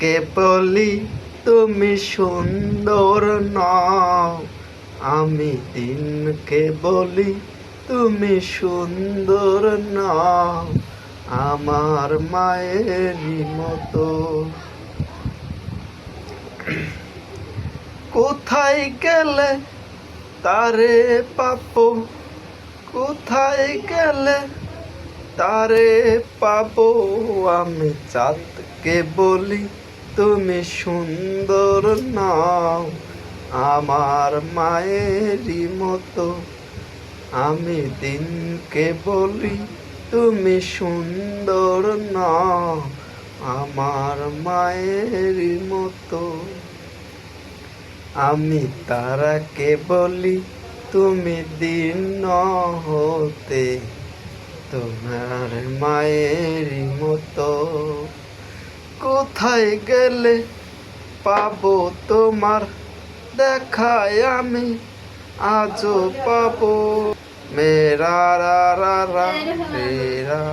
কে বলি তুমি সুন্দর নও, আমি দিনকে বলি তুমি সুন্দর নও, আমার মায়েরই মতো। কোথায় গেলে তারে পাবো, কোথায় গেলে তারে পাবো, আমি চাঁদকে বলি তুমি সুন্দর নও, আমার মায়েরই মতো। আমি দিনকে বলি তুমি সুন্দর নও, আমার মায়েরই মতো। আমি তারাকে বলি তুমি দিন হতে, তোমার মায়েরই মতো। কোথায় গেলে পাবো তোমার দেখায় আমি আজও পাবো। মেরা রা রা রা রে রা।